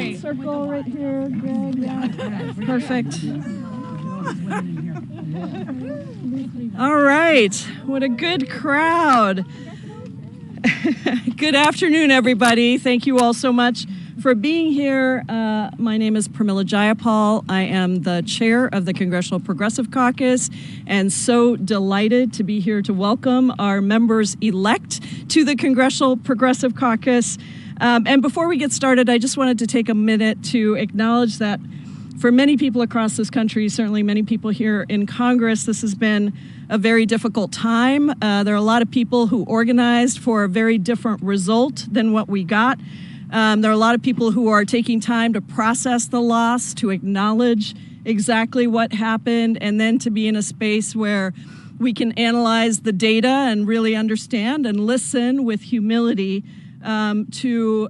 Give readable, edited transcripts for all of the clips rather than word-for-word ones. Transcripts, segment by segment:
right. Circle right here, Greg. Yeah. Perfect. All right. What a good crowd. Good afternoon, everybody. Thank you all so much for being here. My name is Pramila Jayapal. I am the chair of the Congressional Progressive Caucus and so delighted to be here to welcome our members-elect to the Congressional Progressive Caucus. And before we get started, I just wanted to take a minute to acknowledge that for many people across this country, certainly many people here in Congress, this has been a very difficult time. There are a lot of people who organized for a very different result than what we got. There are a lot of people who are taking time to process the loss, to acknowledge exactly what happened, and then to be in a space where we can analyze the data and really understand and listen with humility to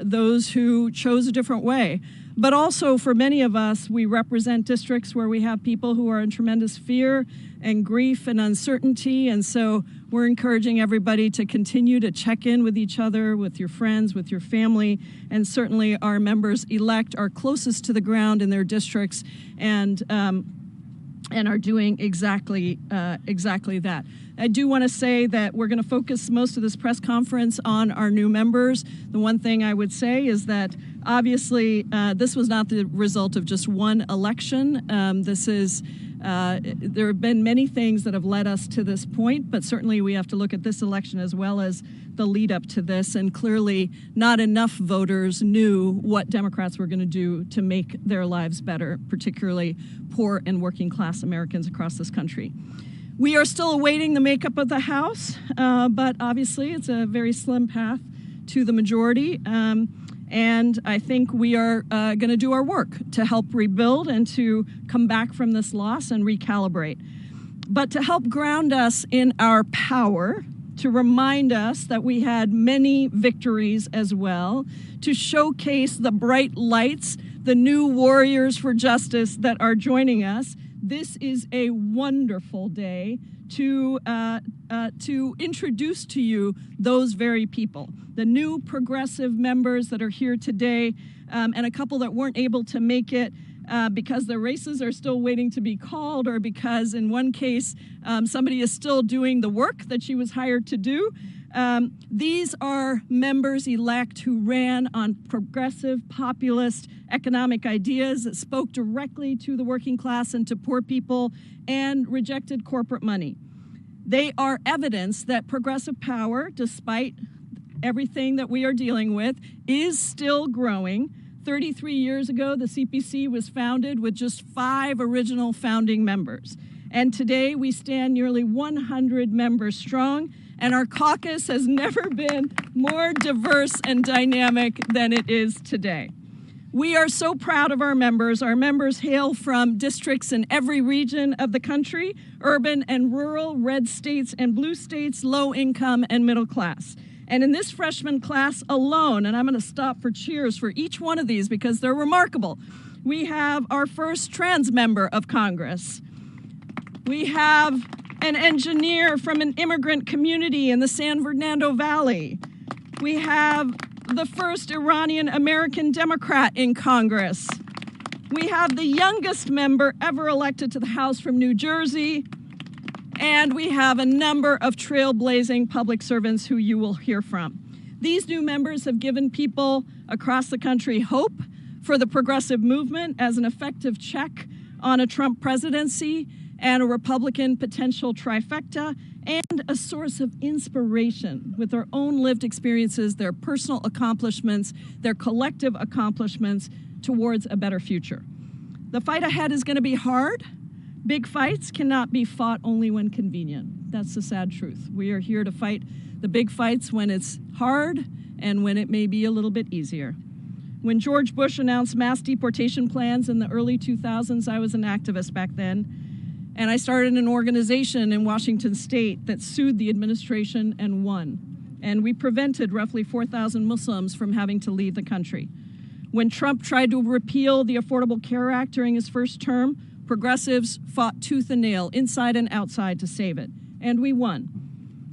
those who chose a different way. But also for many of us, we represent districts where we have people who are in tremendous fear and grief and uncertainty. And so we're encouraging everybody to continue to check in with each other, with your friends, with your family, and certainly our members-elect are closest to the ground in their districts and are doing exactly that. I do want to say that we're going to focus most of this press conference on our new members. The one thing I would say is that obviously this was not the result of just one election. There have been many things that have led us to this point, but certainly we have to look at this election as well as the lead up to this, and clearly not enough voters knew what Democrats were going to do to make their lives better, particularly poor and working class Americans across this country. We are still awaiting the makeup of the House, but obviously it's a very slim path to the majority. And I think we are going to do our work to help rebuild and to come back from this loss and recalibrate. But to help ground us in our power, to remind us that we had many victories as well, to showcase the bright lights, the new warriors for justice that are joining us, this is a wonderful day to introduce to you those very people, the new progressive members that are here today, and a couple that weren't able to make it because their races are still waiting to be called, or because in one case somebody is still doing the work that she was hired to do. These are members-elect who ran on progressive, populist economic ideas that spoke directly to the working class and to poor people and rejected corporate money. They are evidence that progressive power, despite everything that we are dealing with, is still growing. 33 years ago, the CPC was founded with just 5 original founding members. And today we stand nearly 100 members strong, and our caucus has never been more diverse and dynamic than it is today. We are so proud of our members. Our members hail from districts in every region of the country, urban and rural, red states and blue states, low income and middle class. And in this freshman class alone, and I'm going to stop for cheers for each one of these because they're remarkable, we have our first trans member of Congress. We have an engineer from an immigrant community in the San Fernando Valley. We have the first Iranian-American Democrat in Congress. We have the youngest member ever elected to the House from New Jersey. And we have a number of trailblazing public servants who you will hear from. These new members have given people across the country hope for the progressive movement as an effective check on a Trump presidency and a Republican potential trifecta, and a source of inspiration with their own lived experiences, their personal accomplishments, their collective accomplishments towards a better future. The fight ahead is going to be hard. Big fights cannot be fought only when convenient. That's the sad truth. We are here to fight the big fights when it's hard and when it may be a little bit easier. When George Bush announced mass deportation plans in the early 2000s, I was an activist back then. And I started an organization in Washington state that sued the administration and won. And we prevented roughly 4,000 Muslims from having to leave the country. When Trump tried to repeal the Affordable Care Act during his first term, progressives fought tooth and nail, inside and outside, to save it. And we won.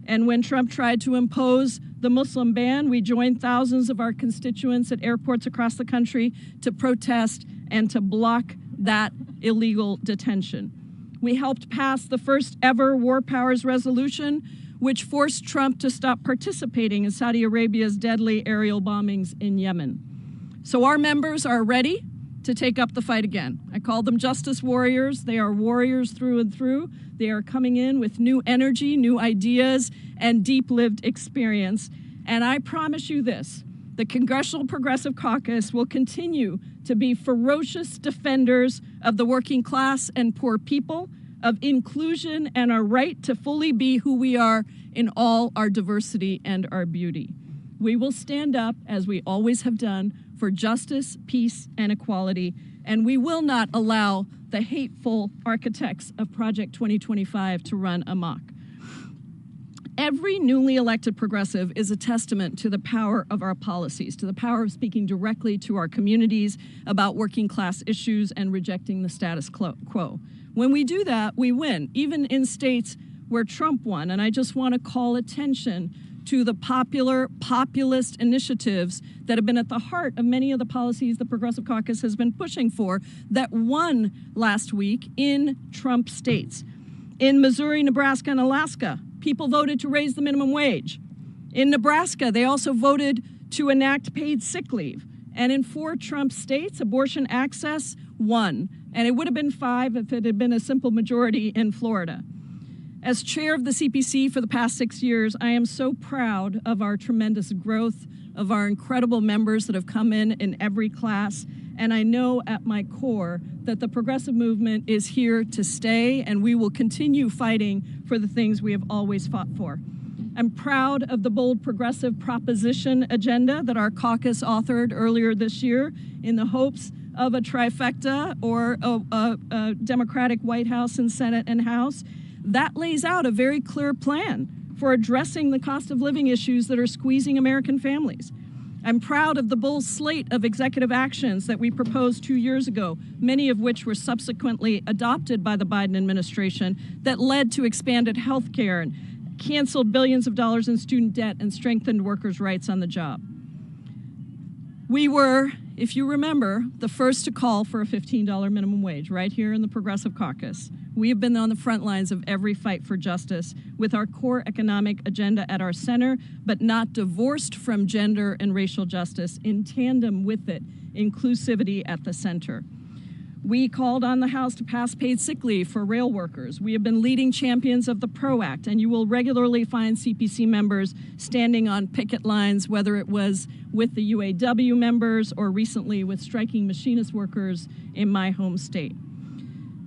And when Trump tried to impose the Muslim ban, we joined thousands of our constituents at airports across the country to protest and to block that illegal detention. We helped pass the first ever War Powers resolution, which forced Trump to stop participating in Saudi Arabia's deadly aerial bombings in Yemen. So our members are ready to take up the fight again. I call them justice warriors. They are warriors through and through. They are coming in with new energy, new ideas, and deep lived experience. And I promise you this, the Congressional Progressive Caucus will continue to be ferocious defenders of the working class and poor people, of inclusion and our right to fully be who we are in all our diversity and our beauty. We will stand up, as we always have done, for justice, peace, and equality, and we will not allow the hateful architects of Project 2025 to run amok. Every newly elected progressive is a testament to the power of our policies, to the power of speaking directly to our communities about working class issues and rejecting the status quo. When we do that, we win, even in states where Trump won. And I just want to call attention to the populist initiatives that have been at the heart of many of the policies the Progressive Caucus has been pushing for that won last week in Trump states. In Missouri, Nebraska, and Alaska, people voted to raise the minimum wage. In Nebraska, they also voted to enact paid sick leave. And in 4 Trump states, abortion access won. And it would have been 5 if it had been a simple majority in Florida. As chair of the CPC for the past 6 years, I am so proud of our tremendous growth, of our incredible members that have come in every class. And I know at my core that the progressive movement is here to stay, and we will continue fighting for the things we have always fought for. I'm proud of the bold progressive proposition agenda that our caucus authored earlier this year in the hopes of a trifecta or a Democratic White House and Senate and House. That lays out a very clear plan for addressing the cost of living issues that are squeezing American families. I'm proud of the bold slate of executive actions that we proposed 2 years ago, many of which were subsequently adopted by the Biden administration, that led to expanded health care and canceled billions of dollars in student debt and strengthened workers' rights on the job. We were, if you remember, the first to call for a $15 minimum wage right here in the Progressive Caucus. We have been on the front lines of every fight for justice with our core economic agenda at our center, but not divorced from gender and racial justice, in tandem with it, inclusivity at the center. We called on the House to pass paid sick leave for rail workers. We have been leading champions of the PRO Act, and you will regularly find CPC members standing on picket lines, whether it was with the UAW members or recently with striking machinist workers in my home state.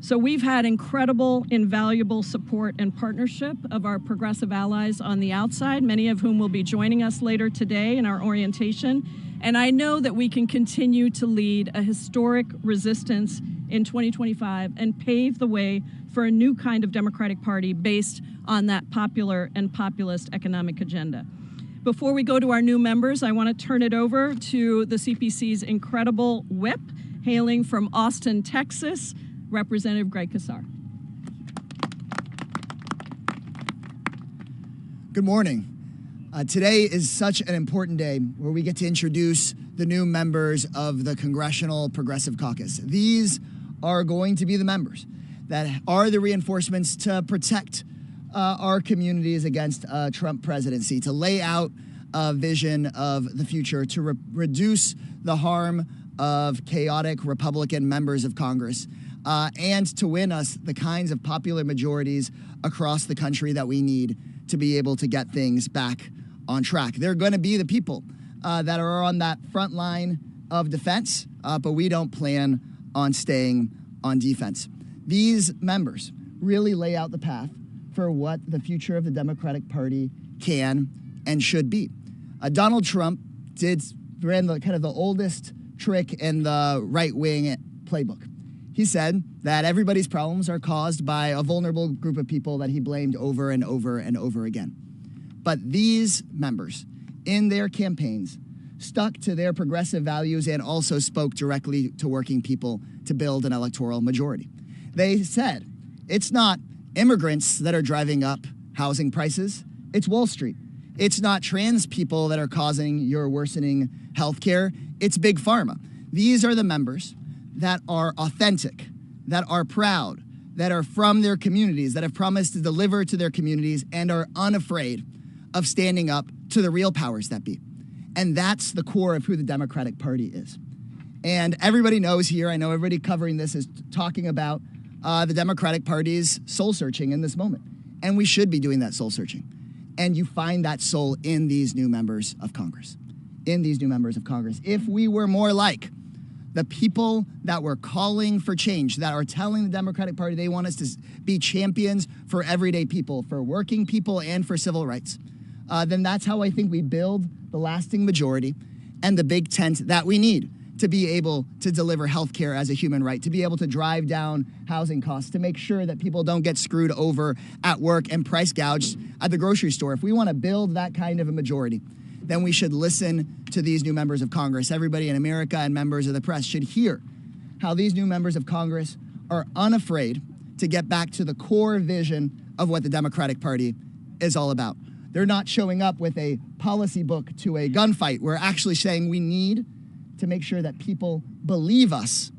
So we've had incredible, invaluable support and partnership of our progressive allies on the outside, many of whom will be joining us later today in our orientation. And I know that we can continue to lead a historic resistance in 2025 and pave the way for a new kind of Democratic Party based on that popular and populist economic agenda. Before we go to our new members, I want to turn it over to the CPC's incredible whip, hailing from Austin, Texas, Representative Greg Casar. Good morning. Today is such an important day where we get to introduce the new members of the Congressional Progressive Caucus. These are going to be the members that are the reinforcements to protect our communities against a Trump presidency, to lay out a vision of the future, to reduce the harm of chaotic Republican members of Congress, and to win us the kinds of popular majorities across the country that we need to be able to get things back on track. They're going to be the people that are on that front line of defense, but we don't plan on staying on defense. These members really lay out the path for what the future of the Democratic Party can and should be. Donald Trump ran the oldest trick in the right-wing playbook. He said that everybody's problems are caused by a vulnerable group of people that he blamed over and over and over again. But these members, in their campaigns, stuck to their progressive values and also spoke directly to working people to build an electoral majority. They said, it's not immigrants that are driving up housing prices, it's Wall Street. It's not trans people that are causing your worsening healthcare. It's big pharma. These are the members that are authentic, that are proud, that are from their communities, that have promised to deliver to their communities and are unafraid of standing up to the real powers that be. And that's the core of who the Democratic Party is. And everybody knows here, I know everybody covering this is talking about the Democratic Party's soul searching in this moment. And we should be doing that soul searching. And you find that soul in these new members of Congress. In these new members of Congress. If we were more like the people that were calling for change, that are telling the Democratic Party they want us to be champions for everyday people, for working people, and for civil rights, then that's how I think we build the lasting majority and the big tent that we need to be able to deliver health care as a human right, to be able to drive down housing costs, to make sure that people don't get screwed over at work and price gouged at the grocery store. If we want to build that kind of a majority, then we should listen to these new members of Congress. Everybody in America and members of the press should hear how these new members of Congress are unafraid to get back to the core vision of what the Democratic Party is all about. They're not showing up with a policy book to a gunfight. We're actually saying we need to make sure that people believe us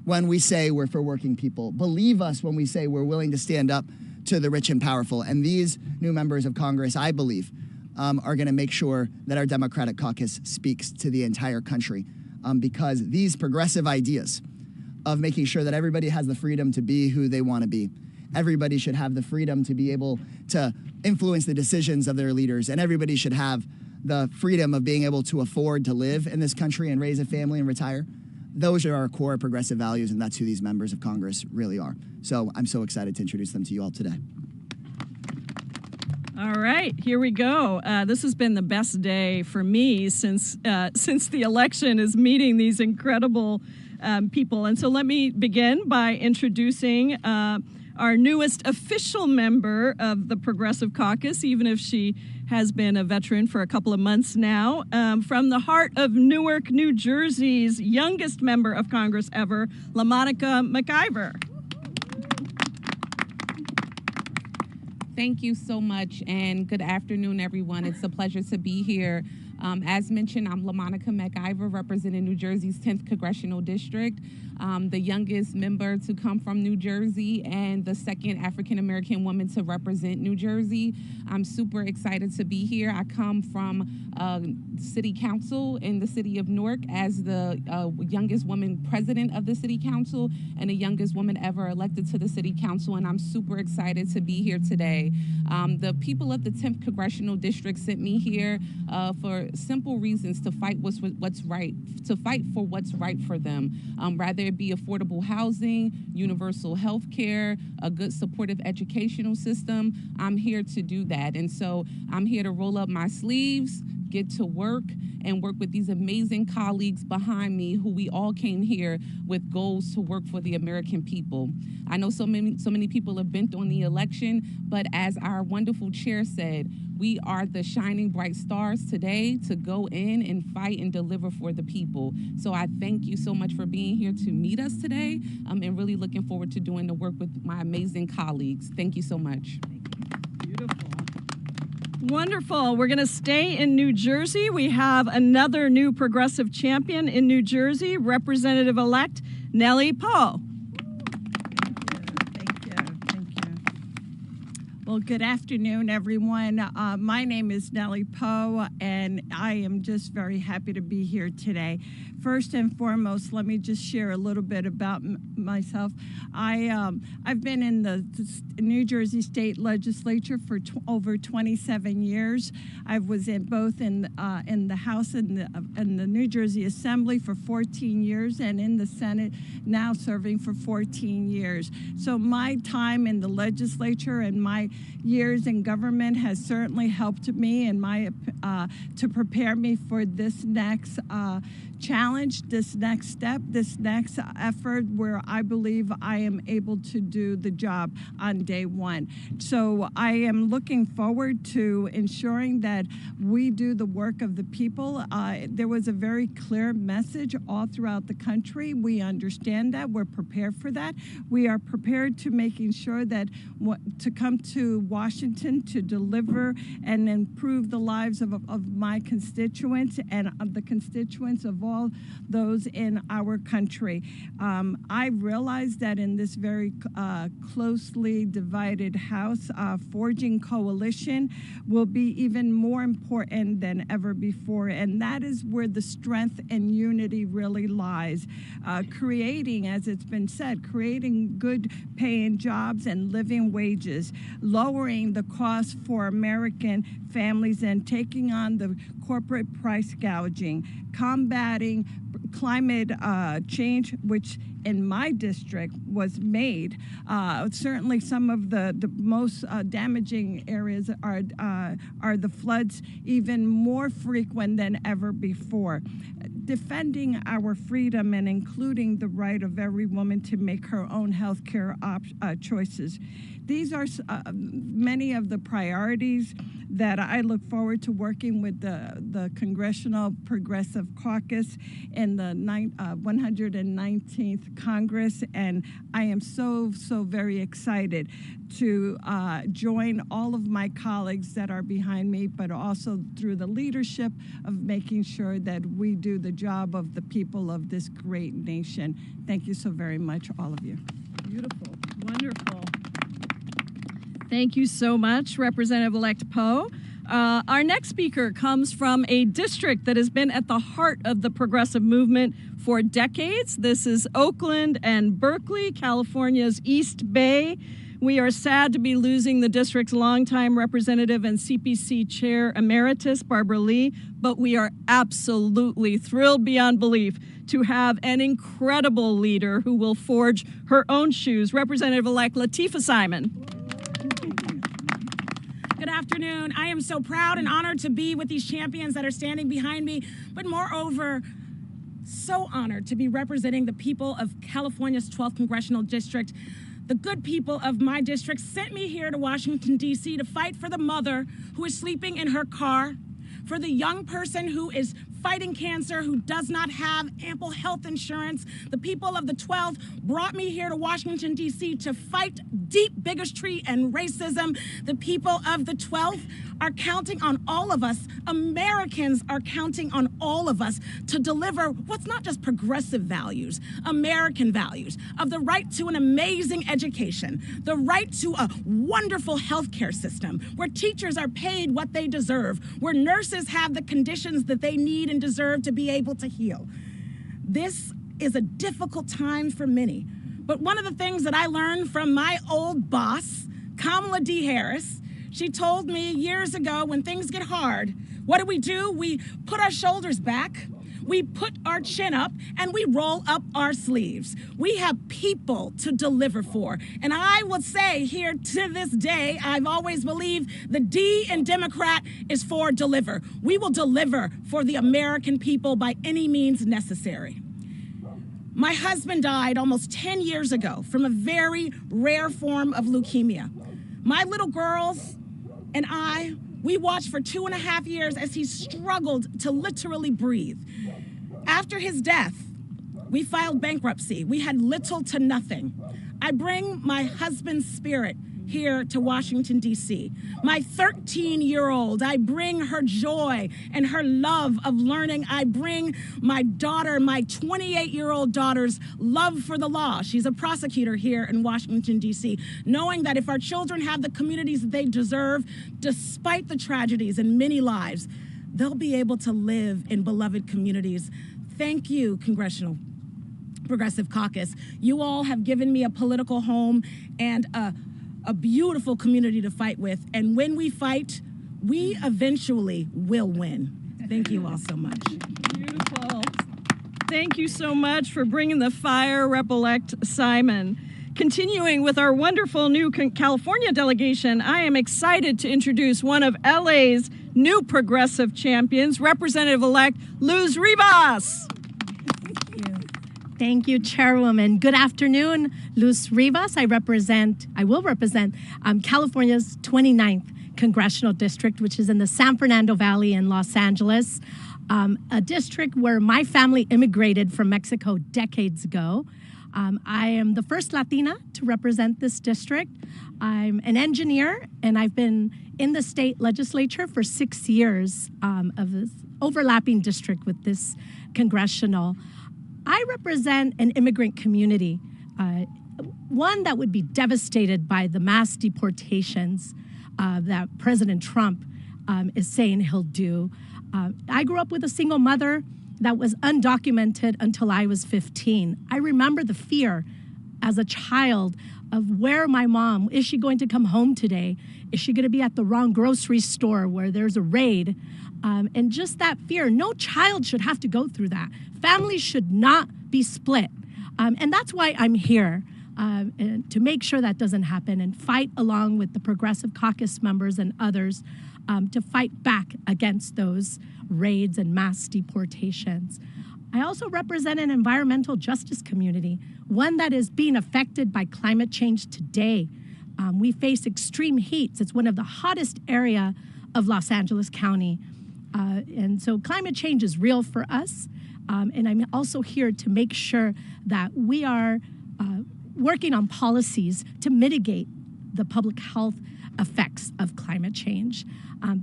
when we say we're for working people, believe us when we say we're willing to stand up to the rich and powerful. And these new members of Congress, I believe, are going to make sure that our Democratic caucus speaks to the entire country, because these progressive ideas of making sure that everybody has the freedom to be who they want to be, everybody should have the freedom to be able to influence the decisions of their leaders, and everybody should have the freedom of being able to afford to live in this country and raise a family and retire. Those are our core progressive values, and that's who these members of Congress really are. So I'm so excited to introduce them to you all today. All right, here we go. This has been the best day for me since the election, is meeting these incredible people. And so let me begin by introducing our newest official member of the Progressive Caucus, even if she has been a veteran for a couple of months now, from the heart of Newark, New Jersey's youngest member of Congress ever, LaMonica McIver. Thank you so much, and good afternoon, everyone. It's a pleasure to be here. As mentioned, I'm LaMonica McIver, representing New Jersey's 10th Congressional District, the youngest member to come from New Jersey and the second African-American woman to represent New Jersey. I'm super excited to be here. I come from City Council in the city of Newark as the youngest woman president of the City Council and the youngest woman ever elected to the City Council, and I'm super excited to be here today. The people of the 10th Congressional District sent me here for simple reasons: to fight what's right, to fight for what's right for them, rather it be affordable housing, universal health care, a good supportive educational system. I'm here to do that, and so I'm here to roll up my sleeves, get to work, and work with these amazing colleagues behind me who we all came here with goals to work for the American people. I know so many people have bent on the election, but as our wonderful chair said, we are the shining bright stars today to go in and fight and deliver for the people. So I thank you so much for being here to meet us today, and really looking forward to doing the work with my amazing colleagues. Thank you so much. Beautiful. Wonderful. We're going to stay in New Jersey. We have another new progressive champion in New Jersey, Representative-elect Nellie Poe. Thank you. Well, good afternoon, everyone. My name is Nellie Poe, and I am just very happy to be here today. First and foremost, let me just share a little bit about myself. I've been in the New Jersey State Legislature for over 27 years. I was both in the House and the New Jersey Assembly for 14 years, and in the Senate now serving for 14 years. So my time in the legislature and my years in government has certainly helped me in to prepare me for this next challenge challenge, this next step, this next effort where I believe I am able to do the job on day one. So I am looking forward to ensuring that we do the work of the people. There was a very clear message all throughout the country. We understand that. We're prepared for that. We are prepared to making sure that to come to Washington to deliver and improve the lives of my constituents and of the constituents of all those in our country. I realize that in this very closely divided House, forging coalition will be even more important than ever before, and that is where the strength and unity really lies. Creating, as it's been said, creating good paying jobs and living wages, lowering the cost for American families and taking on the corporate price gouging, combating climate change, which in my district was made. Certainly some of the most damaging areas are the floods, even more frequent than ever before. Defending our freedom and including the right of every woman to make her own health care choices. These are many of the priorities that I look forward to working with the Congressional Progressive Caucus in the 119th Congress, and I am so very excited to join all of my colleagues that are behind me, but also through the leadership of making sure that we do the job of the people of this great nation. Thank you so very much, all of you. Beautiful, wonderful. Thank you so much, Representative-elect Poe. Our next speaker comes from a district that has been at the heart of the progressive movement for decades. This is Oakland and Berkeley, California's East Bay. We are sad to be losing the district's longtime representative and CPC chair emeritus, Barbara Lee, but we are absolutely thrilled beyond belief to have an incredible leader who will forge her own shoes, Representative-elect Lateefah Simon. Good afternoon. I am so proud and honored to be with these champions that are standing behind me, but moreover, so honored to be representing the people of California's 12th Congressional District. The good people of my district sent me here to Washington, D.C. to fight for the mother who is sleeping in her car, for the young person who is fighting cancer, who does not have ample health insurance. The people of the 12th brought me here to Washington, D.C. to fight deep bigotry and racism. The people of the 12th are counting on all of us. Americans are counting on all of us to deliver what's not just progressive values, American values of the right to an amazing education, the right to a wonderful healthcare system, where teachers are paid what they deserve, where nurses have the conditions that they need and deserve to be able to heal. This is a difficult time for many, but one of the things that I learned from my old boss, Kamala D. Harris, she told me years ago, when things get hard, what do? We put our shoulders back, we put our chin up, and we roll up our sleeves. We have people to deliver for. And I would say here to this day, I've always believed the D in Democrat is for deliver. We will deliver for the American people by any means necessary. My husband died almost 10 years ago from a very rare form of leukemia. My little girls and I, we watched for 2.5 years as he struggled to literally breathe. After his death, we filed bankruptcy. We had little to nothing. I bring my husband's spirit here to Washington, D.C. My 13-year-old, I bring her joy and her love of learning. I bring my daughter, my 28-year-old daughter's love for the law. She's a prosecutor here in Washington, D.C., knowing that if our children have the communities that they deserve, despite the tragedies in many lives, they'll be able to live in beloved communities. Thank you, Congressional Progressive Caucus. You all have given me a political home and a beautiful community to fight with. And when we fight, we eventually will win. Thank you all so much. Beautiful. Thank you so much for bringing the fire, Rep-elect Simon. Continuing with our wonderful new California delegation, I am excited to introduce one of LA's new progressive champions, Representative-elect Luz Rivas. Thank you, Chairwoman. Good afternoon, Luz Rivas. I will represent California's 29th Congressional District, which is in the San Fernando Valley in Los Angeles, a district where my family immigrated from Mexico decades ago. I am the first Latina to represent this district. I'm an engineer, and I've been in the state legislature for 6 years of this overlapping district with this congressional. I represent an immigrant community, one that would be devastated by the mass deportations that President Trump is saying he'll do. I grew up with a single mother that was undocumented until I was 15. I remember the fear as a child of where my mom, is she going to come home today? Is she going to be at the wrong grocery store where there's a raid? And just that fear. No child should have to go through that. Families should not be split. And that's why I'm here, to make sure that doesn't happen and fight along with the Progressive Caucus members and others to fight back against those raids and mass deportations. I also represent an environmental justice community, one that is being affected by climate change today. We face extreme heats. It's one of the hottest area of Los Angeles County. And so climate change is real for us. And I'm also here to make sure that we are working on policies to mitigate the public health effects of climate change.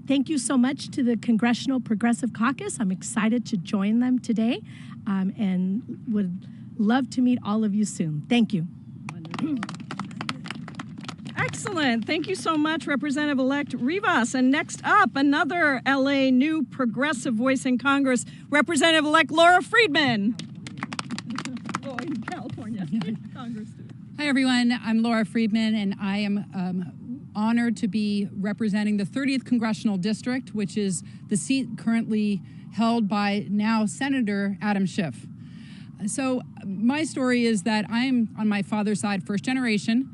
Thank you so much to the Congressional Progressive Caucus. I'm excited to join them today and would love to meet all of you soon. Thank you. Excellent. Thank you so much, Representative-elect Rivas. And next up, another LA new progressive voice in Congress, Representative-elect Laura Friedman. Oh, in California. Congress. Hi, everyone. I'm Laura Friedman, and I am honored to be representing the 30th Congressional District, which is the seat currently held by now Senator Adam Schiff. So my story is that I'm on my father's side, first generation.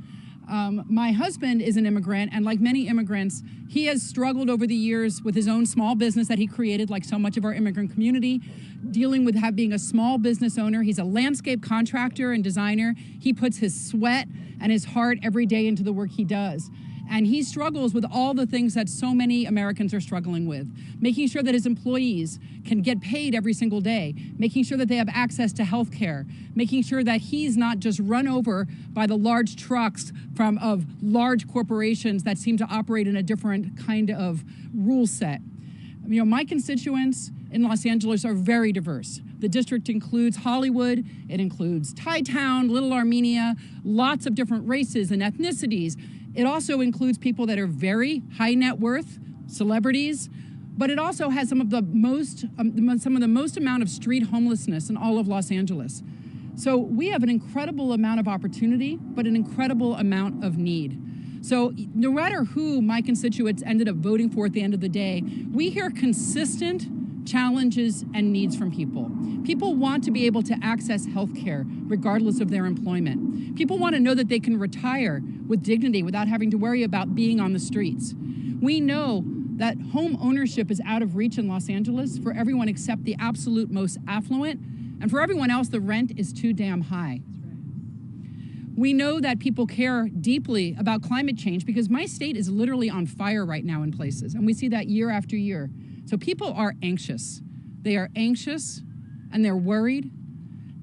My husband is an immigrant, and like many immigrants, he has struggled over the years with his own small business that he created, like so much of our immigrant community, dealing with being a small business owner. He's a landscape contractor and designer. He puts his sweat and his heart every day into the work he does. And he struggles with all the things that so many Americans are struggling with, making sure that his employees can get paid every single day, making sure that they have access to health care, making sure that he's not just run over by the large trucks of large corporations that seem to operate in a different kind of rule set. You know, my constituents in Los Angeles are very diverse. The district includes Hollywood, it includes Thai Town, Little Armenia, lots of different races and ethnicities. It also includes people that are very high net worth, celebrities, but it also has some of the most amount of street homelessness in all of Los Angeles. So we have an incredible amount of opportunity, but an incredible amount of need. So no matter who my constituents ended up voting for at the end of the day, we hear consistent challenges and needs from people. People want to be able to access health care regardless of their employment. People want to know that they can retire with dignity without having to worry about being on the streets. We know that home ownership is out of reach in Los Angeles for everyone except the absolute most affluent, and for everyone else, the rent is too damn high. We know that people care deeply about climate change because my state is literally on fire right now in places, and we see that year after year. So people are anxious. They are anxious and they're worried,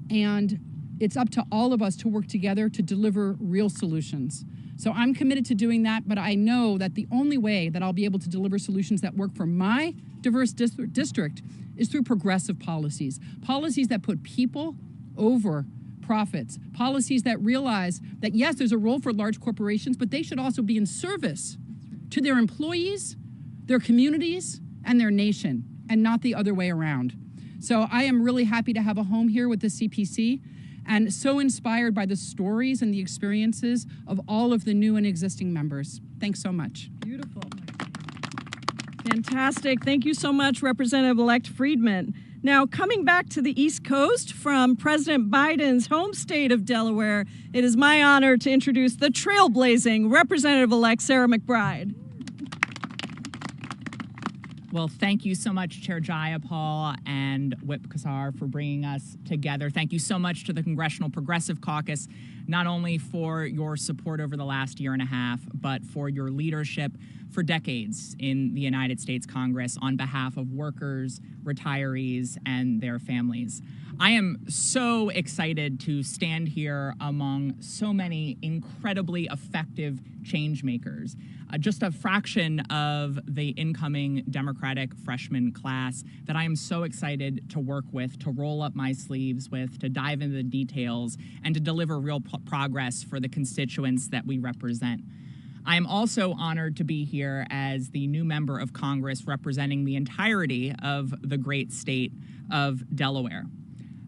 and it's up to all of us to work together to deliver real solutions. So I'm committed to doing that, but I know that the only way that I'll be able to deliver solutions that work for my diverse district is through progressive policies. Policies that put people over profits. Policies that realize that, yes, there's a role for large corporations, but they should also be in service to their employees, their communities, and their nation, and not the other way around. So I am really happy to have a home here with the CPC, and so inspired by the stories and the experiences of all of the new and existing members. Thanks so much. Beautiful. Fantastic. Thank you so much, Representative-elect Friedman. Now, coming back to the East Coast from President Biden's home state of Delaware, it is my honor to introduce the trailblazing Representative-elect Sarah McBride. Well, thank you so much, Chair Jayapal and Whip Kassar, for bringing us together. Thank you so much to the Congressional Progressive Caucus, not only for your support over the last year and a half, but for your leadership for decades in the United States Congress on behalf of workers, retirees, and their families. I am so excited to stand here among so many incredibly effective change makers. Just a fraction of the incoming Democratic freshman class that I am so excited to work with, to roll up my sleeves with, to dive into the details, and to deliver real progress for the constituents that we represent. I am also honored to be here as the new member of Congress representing the entirety of the great state of Delaware.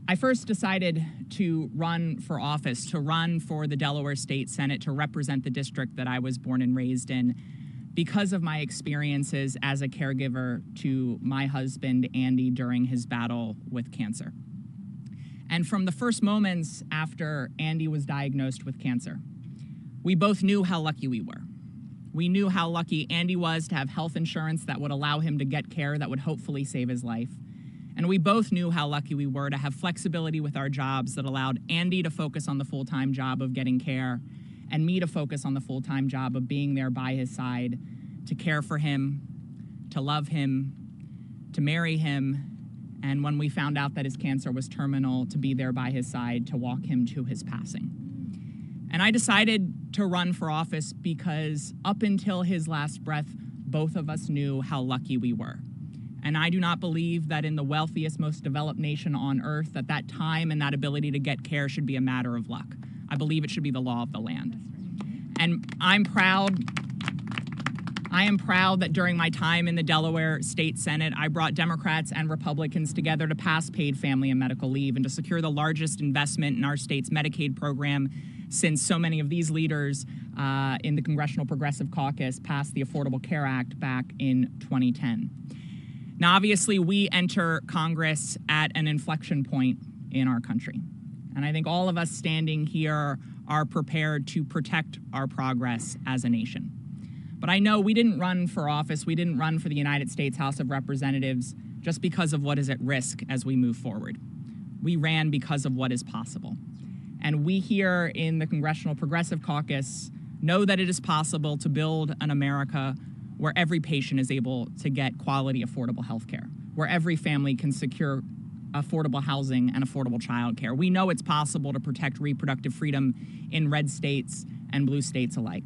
I first decided to run for office, to run for the Delaware State Senate, to represent the district that I was born and raised in, because of my experiences as a caregiver to my husband, Andy, during his battle with cancer. And from the first moments after Andy was diagnosed with cancer, we both knew how lucky we were. We knew how lucky Andy was to have health insurance that would allow him to get care that would hopefully save his life. And we both knew how lucky we were to have flexibility with our jobs that allowed Andy to focus on the full-time job of getting care and me to focus on the full-time job of being there by his side to care for him, to love him, to marry him, and when we found out that his cancer was terminal, to be there by his side to walk him to his passing. And I decided to run for office because up until his last breath, both of us knew how lucky we were. And I do not believe that in the wealthiest, most developed nation on earth, that time and that ability to get care should be a matter of luck. I believe it should be the law of the land. And I am proud that during my time in the Delaware State Senate, I brought Democrats and Republicans together to pass paid family and medical leave and to secure the largest investment in our state's Medicaid program since so many of these leaders in the Congressional Progressive Caucus passed the Affordable Care Act back in 2010. Now, obviously, we enter Congress at an inflection point in our country. And I think all of us standing here are prepared to protect our progress as a nation. But I know we didn't run for office, we didn't run for the United States House of Representatives just because of what is at risk as we move forward. We ran because of what is possible. And we here in the Congressional Progressive Caucus know that it is possible to build an America where every patient is able to get quality, affordable health care, where every family can secure affordable housing and affordable child care. We know it's possible to protect reproductive freedom in red states and blue states alike.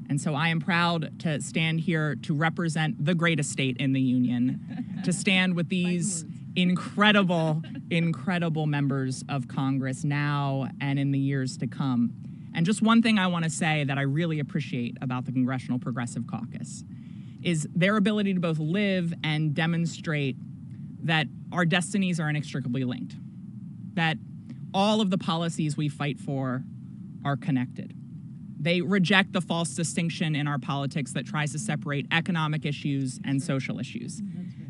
And so I am proud to stand here to represent the greatest state in the union, to stand with these incredible, incredible members of Congress now and in the years to come. And just one thing I want to say that I really appreciate about the Congressional Progressive Caucus is their ability to both live and demonstrate that our destinies are inextricably linked, that all of the policies we fight for are connected. They reject the false distinction in our politics that tries to separate economic issues and social issues,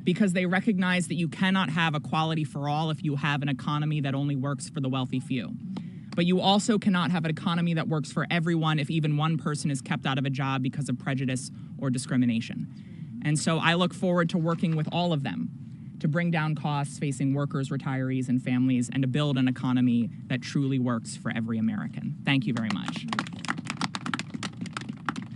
because they recognize that you cannot have equality for all if you have an economy that only works for the wealthy few. But you also cannot have an economy that works for everyone if even one person is kept out of a job because of prejudice or discrimination. And so I look forward to working with all of them to bring down costs facing workers, retirees, and families, and to build an economy that truly works for every American. Thank you very much.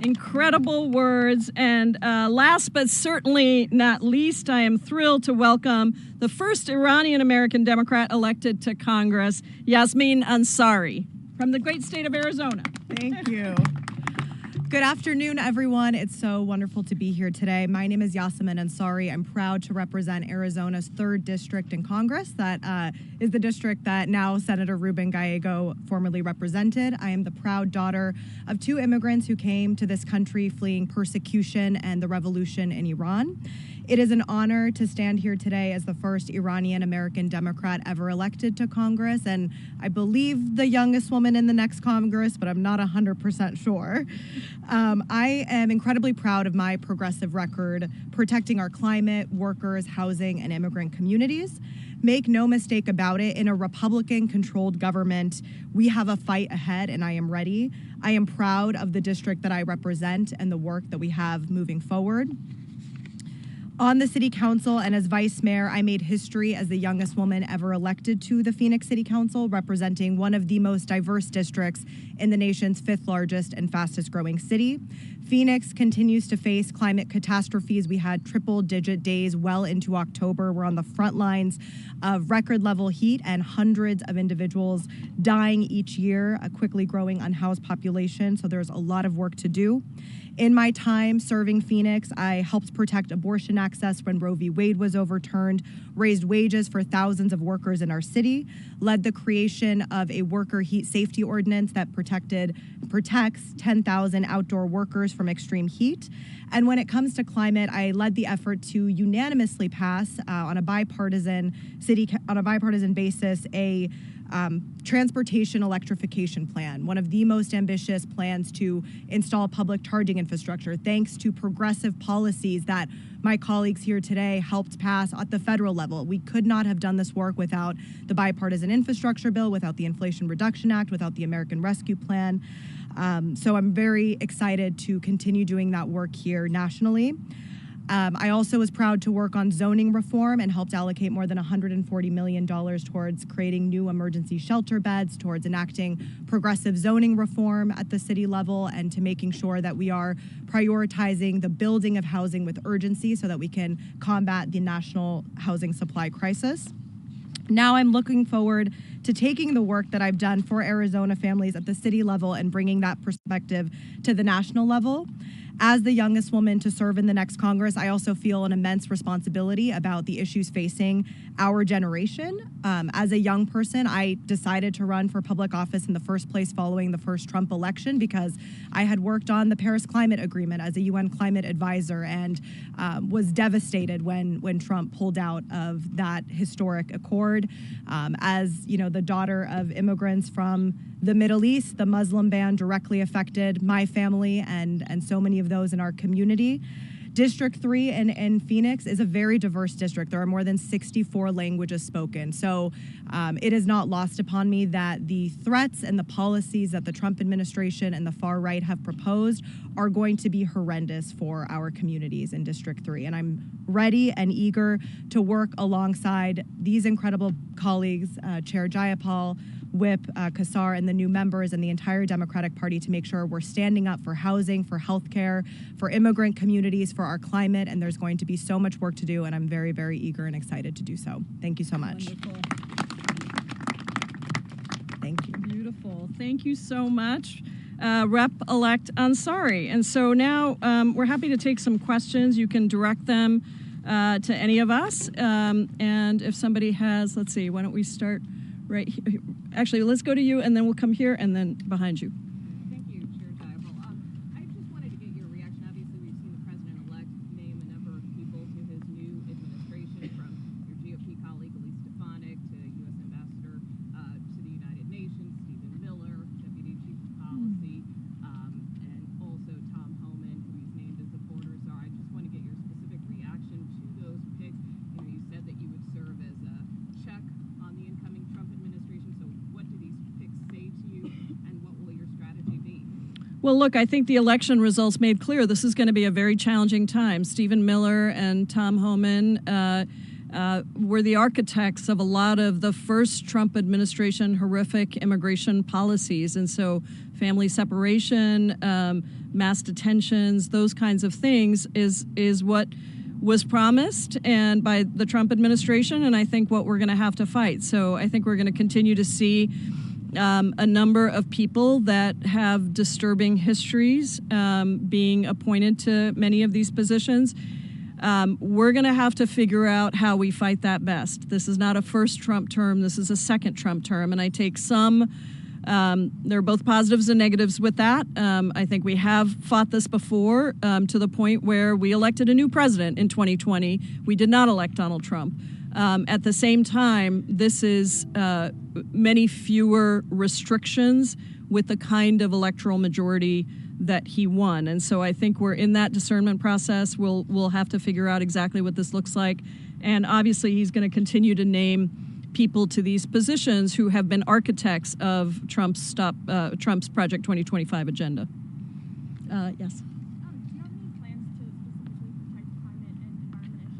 Incredible words. And last but certainly not least, I am thrilled to welcome the first Iranian-American Democrat elected to Congress, Yasmin Ansari, from the great state of Arizona. Thank you. Good afternoon, everyone. It's so wonderful to be here today. My name is Yasmin Ansari. I'm proud to represent Arizona's 3rd district in Congress. That is the district that now Senator Ruben Gallego formerly represented. I am the proud daughter of 2 immigrants who came to this country fleeing persecution and the revolution in Iran. It is an honor to stand here today as the first Iranian-American Democrat ever elected to Congress, and I believe the youngest woman in the next Congress, but I'm not 100% sure. I am incredibly proud of my progressive record protecting our climate, workers, housing, and immigrant communities. Make no mistake about it, in a Republican-controlled government, we have a fight ahead, and I am ready. I am proud of the district that I represent and the work that we have moving forward. On the city council and as vice mayor, I made history as the youngest woman ever elected to the Phoenix City Council, representing one of the most diverse districts in the nation's 5th largest and fastest growing city. Phoenix continues to face climate catastrophes. We had triple-digit days well into October. We're on the front lines of record-level heat and hundreds of individuals dying each year, a quickly growing unhoused population, so there's a lot of work to do. In my time serving Phoenix, I helped protect abortion access when Roe v. Wade was overturned, raised wages for thousands of workers in our city, led the creation of a worker heat safety ordinance that protects 10,000 outdoor workers from extreme heat. And when it comes to climate, I led the effort to unanimously pass on a bipartisan basis a transportation electrification plan, one of the most ambitious plans to install public charging infrastructure, thanks to progressive policies that my colleagues here today helped pass at the federal level. We could not have done this work without the bipartisan infrastructure bill, without the Inflation Reduction Act, without the American Rescue Plan. So I'm very excited to continue doing that work here nationally. I also was proud to work on zoning reform and helped allocate more than $140 million towards creating new emergency shelter beds, towards enacting progressive zoning reform at the city level, and to making sure that we are prioritizing the building of housing with urgency so that we can combat the national housing supply crisis. Now I'm looking forward to taking the work that I've done for Arizona families at the city level and bringing that perspective to the national level. As the youngest woman to serve in the next Congress, I also feel an immense responsibility about the issues facing our generation. As a young person, I decided to run for public office in the first place following the first Trump election because I had worked on the Paris Climate Agreement as a UN climate advisor and was devastated when Trump pulled out of that historic accord. As you know, the daughter of immigrants from the Middle East, the Muslim ban directly affected my family and so many of those in our community. District 3 in Phoenix is a very diverse district. There are more than 64 languages spoken. So it is not lost upon me that the threats and the policies that the Trump administration and the far right have proposed are going to be horrendous for our communities in District 3. And I'm ready and eager to work alongside these incredible colleagues, Chair Jayapal, Whip Kassar, and the new members and the entire Democratic Party to make sure we're standing up for housing, for healthcare, for immigrant communities, for our climate, and there's going to be so much work to do, and I'm very, very eager and excited to do so. Thank you so much. Wonderful. Thank you. Beautiful. Thank you so much, Rep-elect Ansari. And so now we're happy to take some questions. You can direct them to any of us. And if somebody has, let's see, why don't we start right here? Actually, let's go to you, and then we'll come here, and then behind you. Thank you, Chair Jayapal. I just wanted to get your reaction. Obviously, we've seen the president-elect name a number of people to his new administration, from your GOP colleague Elise Stefanik to U.S. Ambassador to the United Nations, Stephen Miller, Deputy Chief of Policy, and also Tom Homan, who he's named as the border czar. I just want to get your specific reaction to those picks. You know, you said that you would serve as a check on the incoming Trump administration. So what do these picks say to you, and what will your strategy be? Well, look, I think the election results made clear this is going to be a very challenging time. Stephen Miller and Tom Homan were the architects of a lot of the first Trump administration horrific immigration policies. And so family separation, mass detentions, those kinds of things is what was promised and by the Trump administration, and I think what we're going to have to fight. So I think we're going to continue to see a number of people that have disturbing histories being appointed to many of these positions. We're going to have to figure out how we fight that best. This is not a first Trump term. This is a second Trump term, and I take some there are both positives and negatives with that. I think we have fought this before to the point where we elected a new president in 2020. We did not elect Donald Trump. At the same time, this is many fewer restrictions with the kind of electoral majority that he won. And so I think we're in that discernment process. We'll have to figure out exactly what this looks like. And obviously, he's going to continue to name people to these positions who have been architects of Trump's Project 2025 agenda. Yes. Do you have any plans to specifically protect climate and environment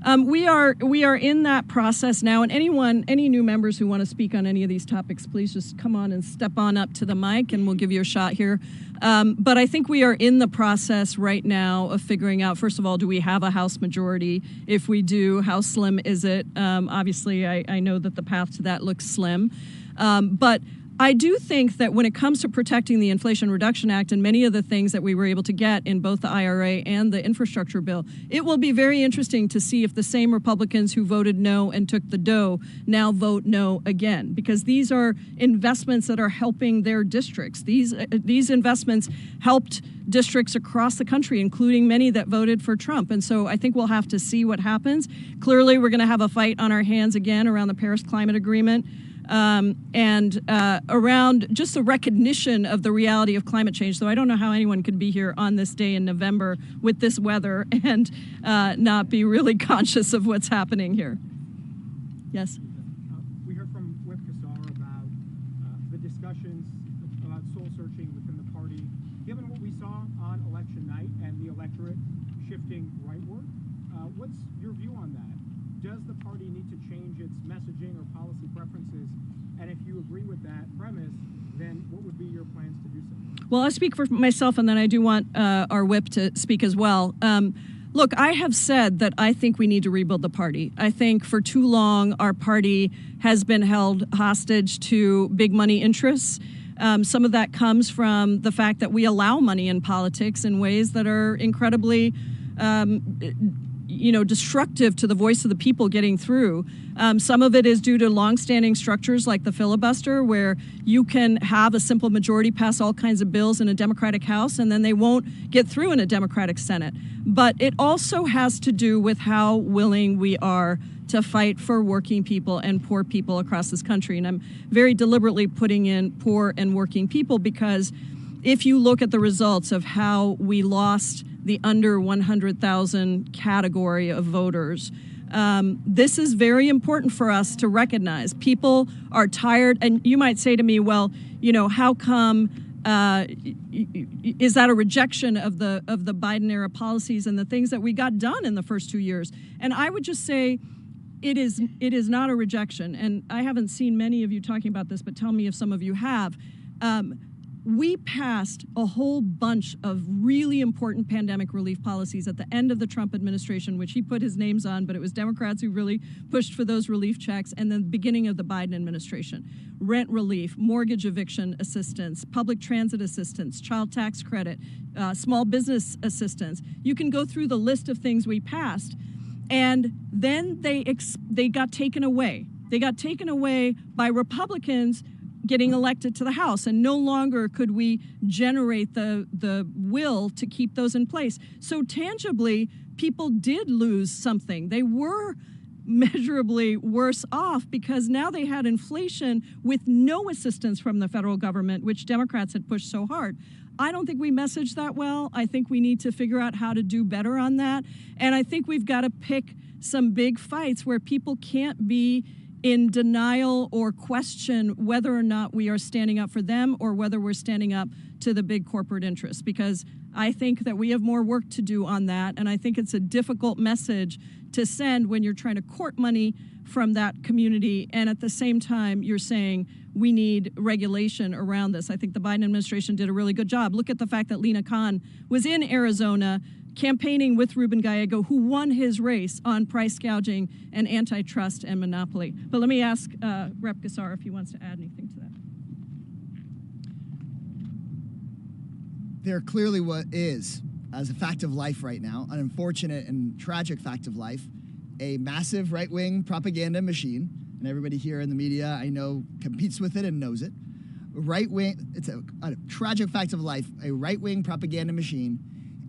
We are in that process now, and any new members who want to speak on any of these topics, please just come on and step on up to the mic, and we'll give you a shot here. But I think we are in the process right now of figuring out, first of all, do we have a House majority? If we do, how slim is it? Obviously, I know that the path to that looks slim, but I do think that when it comes to protecting the Inflation Reduction Act and many of the things that we were able to get in both the IRA and the infrastructure bill, it will be very interesting to see if the same Republicans who voted no and took the dough now vote no again, because these are investments that are helping their districts. These investments helped districts across the country, including many that voted for Trump. And so I think we'll have to see what happens. Clearly, we're going to have a fight on our hands again around the Paris Climate Agreement. And around just the recognition of the reality of climate change. So I don't know how anyone could be here on this day in November with this weather and not be really conscious of what's happening here. Yes? We heard from Whip Kassar about the discussions about soul searching within the party. Given what we saw on election night and the electorate shifting rightward, what's your view on that? Does the party need to change its messaging or policy preferences? And if you agree with that premise, then what would be your plans to do so? Well, I'll speak for myself, and then I do want our whip to speak as well. Look, I have said that I think we need to rebuild the party. I think for too long our party has been held hostage to big money interests. Some of that comes from the fact that we allow money in politics in ways that are incredibly destructive to the voice of the people getting through. Some of it is due to longstanding structures like the filibuster, where you can have a simple majority pass all kinds of bills in a Democratic House, and then they won't get through in a Democratic Senate. But it also has to do with how willing we are to fight for working people and poor people across this country. And I'm very deliberately putting in poor and working people, because if you look at the results of how we lost the under 100,000 category of voters, this is very important for us to recognize. People are tired, and you might say to me, well, how come, is that a rejection of the Biden era policies and the things that we got done in the first 2 years? And I would just say it is not a rejection. And I haven't seen many of you talking about this, but tell me if some of you have. We passed a whole bunch of really important pandemic relief policies at the end of the Trump administration, which he put his names on, but it was Democrats who really pushed for those relief checks, and then the beginning of the Biden administration. Rent relief, mortgage eviction assistance, public transit assistance, child tax credit, small business assistance. You can go through the list of things we passed, and then they got taken away. They got taken away by Republicans getting elected to the House, and no longer could we generate the will to keep those in place. So tangibly, people did lose something. They were measurably worse off because now they had inflation with no assistance from the federal government, which Democrats had pushed so hard. I don't think we messaged that well. I think we need to figure out how to do better on that. And I think we've got to pick some big fights where people can't be in denial or question whether or not we are standing up for them or whether we're standing up to the big corporate interests, because I think that we have more work to do on that. And I think it's a difficult message to send when you're trying to court money from that community, and at the same time you're saying we need regulation around this. I think the Biden administration did a really good job. Look at the fact that Lina Khan was in Arizona campaigning with Ruben Gallego, who won his race on price gouging and antitrust and monopoly. But let me ask Rep. Kassar if he wants to add anything to that. There clearly is, as a fact of life right now, an unfortunate and tragic fact of life, a massive right-wing propaganda machine, and everybody here in the media I know competes with it and knows it. It's a tragic fact of life, a right-wing propaganda machine,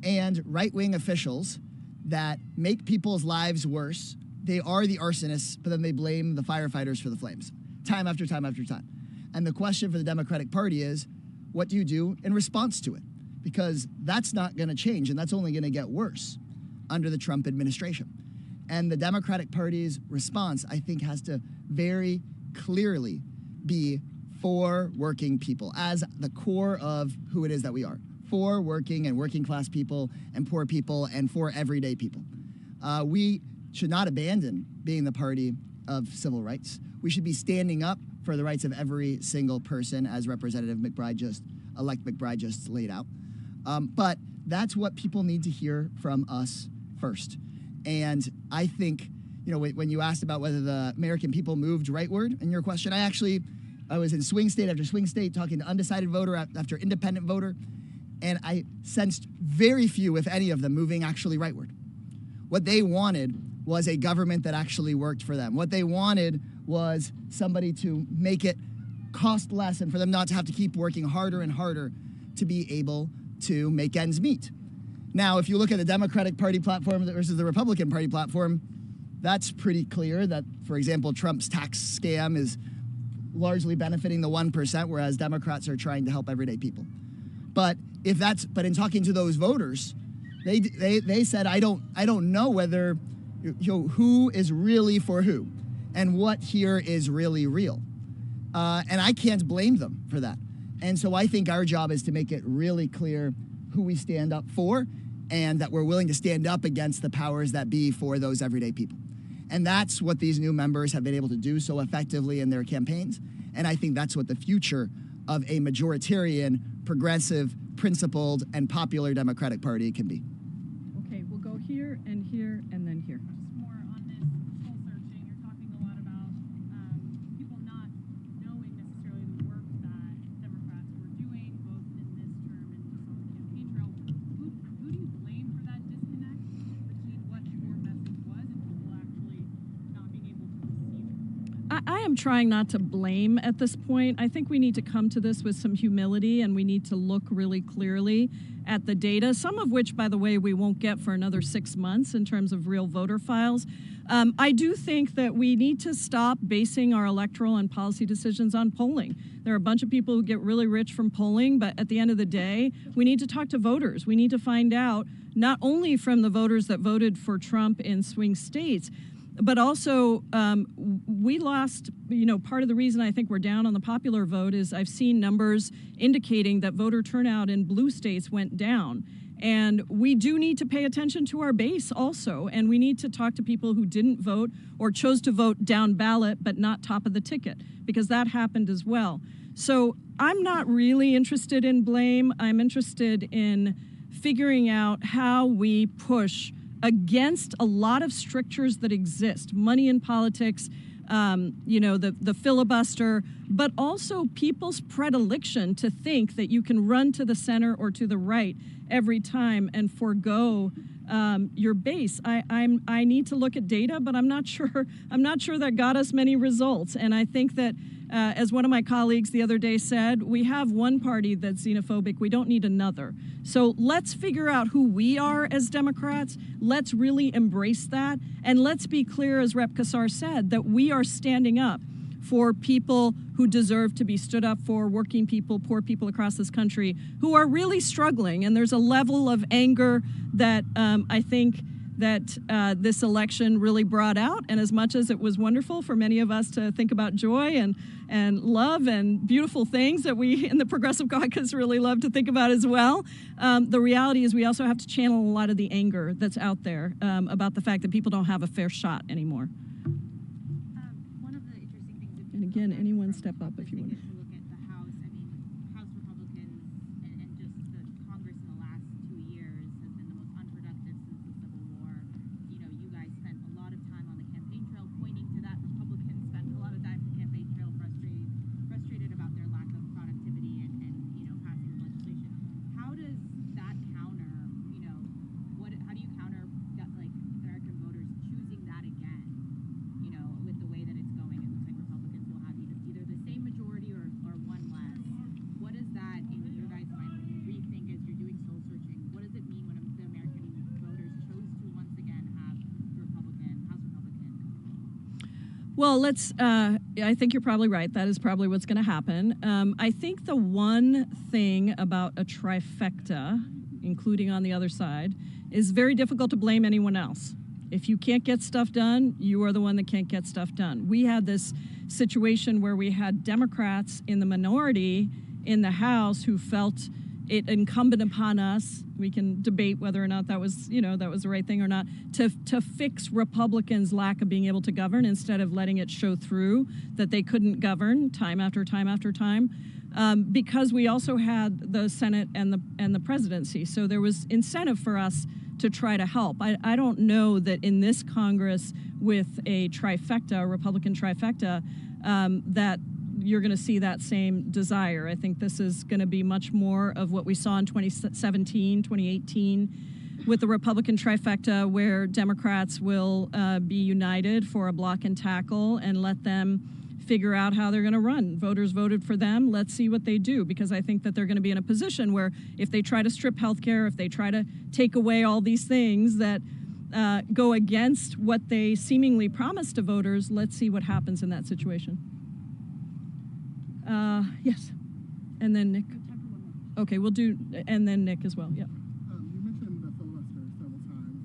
and right-wing officials that make people's lives worse. They are the arsonists, but then they blame the firefighters for the flames, time after time after time. And the question for the Democratic Party is, what do you do in response to it? Because that's not going to change, and that's only going to get worse under the Trump administration. And the Democratic Party's response, I think, has to very clearly be for working people as the core of who it is that we are. For working and working class people and poor people and for everyday people. We should not abandon being the party of civil rights. We should be standing up for the rights of every single person, as Representative elect McBride just laid out. But that's what people need to hear from us first. And I think, when you asked about whether the American people moved rightward in your question, I was in swing state after swing state talking to undecided voter after independent voter, and I sensed very few, if any of them, moving actually rightward. What they wanted was a government that actually worked for them. What they wanted was somebody to make it cost less and for them not to have to keep working harder and harder to be able to make ends meet. Now, if you look at the Democratic Party platform versus the Republican Party platform, that's pretty clear that, for example, Trump's tax scam is largely benefiting the 1%, whereas Democrats are trying to help everyday people. But in talking to those voters, they said, I don't know whether, who is really for who and what here is really real. And I can't blame them for that. And so I think our job is to make it really clear who we stand up for and that we're willing to stand up against the powers that be for those everyday people. And that's what these new members have been able to do so effectively in their campaigns. And I think that's what the future of a majoritarian, progressive, principled, and popular Democratic Party can be. Okay, we'll go here and here and then here. Just more on this soul searching. You're talking a lot about people not knowing necessarily the work that Democrats were doing, both in this term and just on the campaign trail. Who do you blame for that disconnect between what your message was and people actually not being able to receive it? I am trying not to blame at this point. I think we need to come to this with some humility, and we need to look really clearly at the data, some of which, by the way, we won't get for another 6 months in terms of real voter files. I do think that we need to stop basing our electoral and policy decisions on polling. There are a bunch of people who get really rich from polling, but at the end of the day, we need to talk to voters. We need to find out not only from the voters that voted for Trump in swing states, but also we lost, part of the reason I think we're down on the popular vote is I've seen numbers indicating that voter turnout in blue states went down. And we do need to pay attention to our base also. And we need to talk to people who didn't vote or chose to vote down ballot, but not top of the ticket, because that happened as well. So I'm not really interested in blame. I'm interested in figuring out how we push against a lot of strictures that exist, money in politics, the filibuster, but also people's predilection to think that you can run to the center or to the right every time and forego your base. I need to look at data, but I'm not sure that got us many results. And I think that, as one of my colleagues the other day said, we have one party that's xenophobic. We don't need another. So let's figure out who we are as Democrats. Let's really embrace that. And let's be clear, as Rep. Kassar said, that we are standing up for people who deserve to be stood up for, working people, poor people across this country who are really struggling. And there's a level of anger that I think that this election really brought out. And as much as it was wonderful for many of us to think about joy and love and beautiful things that we in the Progressive Caucus really love to think about as well, the reality is we also have to channel a lot of the anger that's out there about the fact that people don't have a fair shot anymore. One of the interesting things, And again, anyone step up if you want. to look at the House. I mean, House Republicans and just the Congress in the last 2 years has been the most unproductive since the Civil War. You guys spent a lot of time on the campaign trail pointing to that. Republicans spent a lot of time on the campaign trail frustrated about their lack of productivity and passing legislation. How does that counter? How do you counter American voters choosing that again? With the way that it's going, it looks like Republicans will have either the same majority or one less. What is that in your guys' mind when you rethink as you're doing soul searching? What does it mean when the American voters chose to once again have the House Republican? Well, I think you're probably right. That is probably what's going to happen. I think the one thing about a trifecta, including on the other side, is very difficult to blame anyone else. If you can't get stuff done, you are the one that can't get stuff done. We had this situation where we had Democrats in the minority in the House who felt it incumbent upon us, we can debate whether or not that was, that was the right thing or not, to fix Republicans' lack of being able to govern instead of letting it show through that they couldn't govern time after time after time. Because we also had the Senate and the presidency. So there was incentive for us to try to help. I don't know that in this Congress with a trifecta, a Republican trifecta, that you're going to see that same desire. I think this is going to be much more of what we saw in 2017, 2018 with the Republican trifecta, where Democrats will be united for a block and tackle and let them figure out how they're going to run. Voters voted for them. Let's see what they do, because I think that they're going to be in a position where if they try to strip health care, if they try to take away all these things that go against what they seemingly promised to voters, let's see what happens in that situation. Yes. And then Nick. Okay, we'll do, and then Nick as well. Yeah. You mentioned the filibuster several times.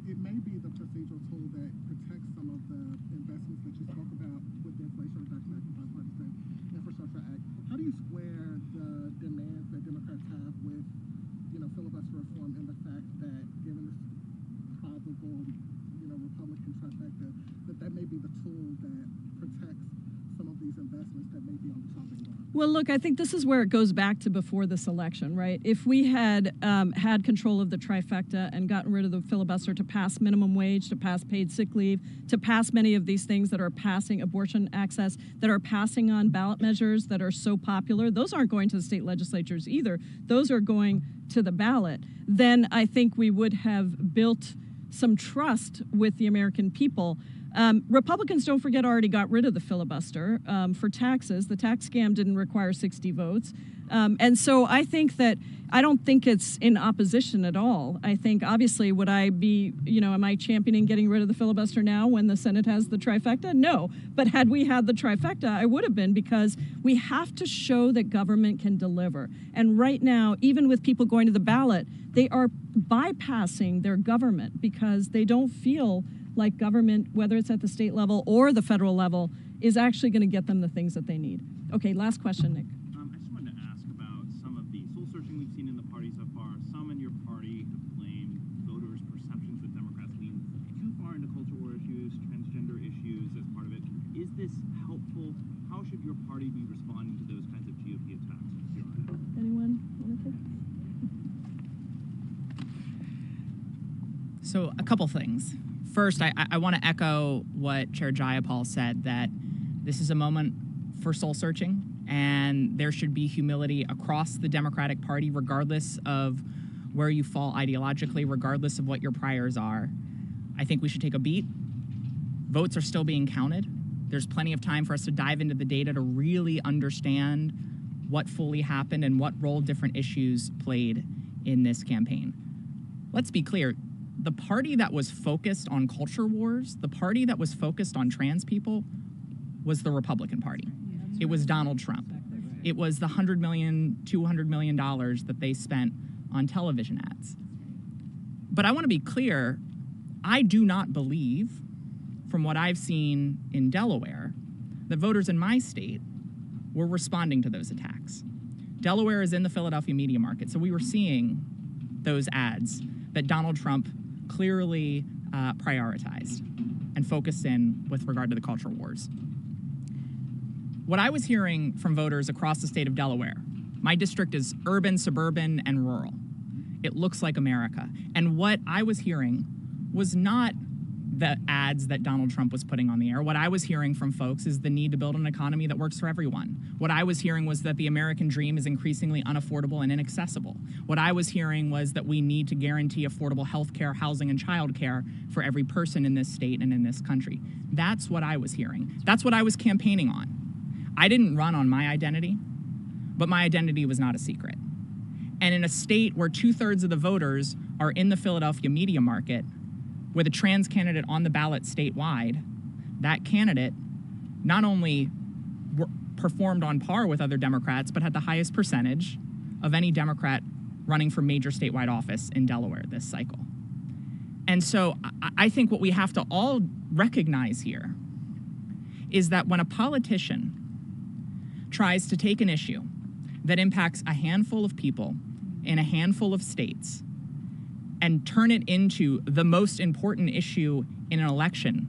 It may be the procedural tool that protects some of the investments that you spoke about with the Inflation Reduction Act and Bipartisan Infrastructure Act. How do you square the demands that Democrats have with, filibuster reform and the fact that, given this probable, Republican trifecta, that may be the tool that protects some of these investments that may be on the chopping block? Well, look, I think this is where it goes back to before this election, right? If we had had control of the trifecta and gotten rid of the filibuster to pass minimum wage, to pass paid sick leave, to pass many of these things that are passing abortion access, that are passing on ballot measures that are so popular, those aren't going to the state legislatures either. Those are going to the ballot. Then I think we would have built some trust with the American people. Republicans, don't forget, already got rid of the filibuster for taxes. The tax scam didn't require 60 votes. And so I think that I don't think it's in opposition at all. I think, obviously, would I be, am I championing getting rid of the filibuster now when the Senate has the trifecta? No. But had we had the trifecta, I would have been, because we have to show that government can deliver. And right now, even with people going to the ballot, they are bypassing their government because they don't feel like government, whether it's at the state level or the federal level, is actually going to get them the things that they need. Okay, last question, Nick. I just wanted to ask about some of the soul searching we've seen in the party so far. Some in your party have blamed voters' perceptions that Democrats lean too far into culture war issues, transgender issues as part of it. Is this helpful? How should your party be responding to those kinds of GOP attacks? Anyone want to take? So a couple things. First, I want to echo what Chair Jayapal said, that this is a moment for soul searching, and there should be humility across the Democratic Party, regardless of where you fall ideologically, regardless of what your priors are. I think we should take a beat. Votes are still being counted. There's plenty of time for us to dive into the data to really understand what fully happened and what role different issues played in this campaign. Let's be clear. The party that was focused on culture wars, the party that was focused on trans people, was the Republican Party. It was Donald Trump. It was the $100 million, $200 million that they spent on television ads. But I want to be clear, I do not believe, from what I've seen in Delaware, that voters in my state were responding to those attacks. Delaware is in the Philadelphia media market, so we were seeing those ads that Donald Trump clearly prioritized and focused in with regard to the culture wars. What I was hearing from voters across the state of Delaware, my district is urban, suburban, and rural. It looks like America. And what I was hearing was not the ads that Donald Trump was putting on the air. What I was hearing from folks is the need to build an economy that works for everyone. What I was hearing was that the American dream is increasingly unaffordable and inaccessible. What I was hearing was that we need to guarantee affordable health care, housing, and child care for every person in this state and in this country. That's what I was hearing. That's what I was campaigning on. I didn't run on my identity, but my identity was not a secret. And in a state where 2/3 of the voters are in the Philadelphia media market, with a trans candidate on the ballot statewide, that candidate not only performed on par with other Democrats, but had the highest percentage of any Democrat running for major statewide office in Delaware this cycle. And so I think what we have to all recognize here is that when a politician tries to take an issue that impacts a handful of people in a handful of states and turn it into the most important issue in an election,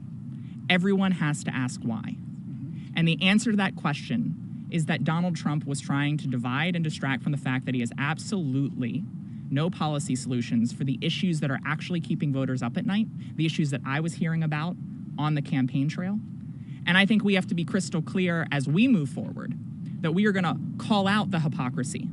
everyone has to ask why. And the answer to that question is that Donald Trump was trying to divide and distract from the fact that he has absolutely no policy solutions for the issues that are actually keeping voters up at night, the issues that I was hearing about on the campaign trail. And I think we have to be crystal clear as we move forward that we are going to call out the hypocrisy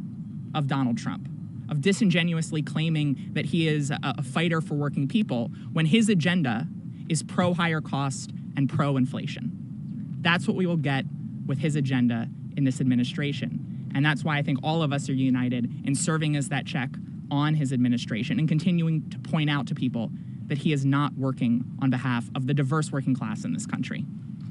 of Donald Trump, of disingenuously claiming that he is a fighter for working people when his agenda is pro-higher cost and pro-inflation. That's what we will get with his agenda in this administration. And that's why I think all of us are united in serving as that check on his administration and continuing to point out to people that he is not working on behalf of the diverse working class in this country.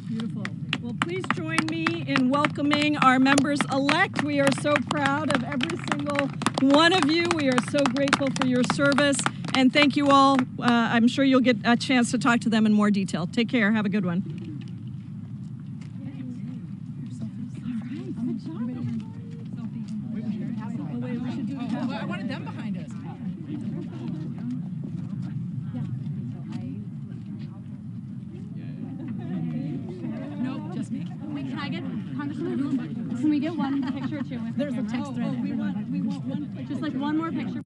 Beautiful. Well, please join me in welcoming our members-elect. We are so proud of every single one of you. We are so grateful for your service. And thank you all. I'm sure you'll get a chance to talk to them in more detail. Take care. Have a good one. I wanted them behind us. Nope, just me. Wait, can I get Congressman? Can we get one picture too? There's a text thread. We want one. Just like one more picture.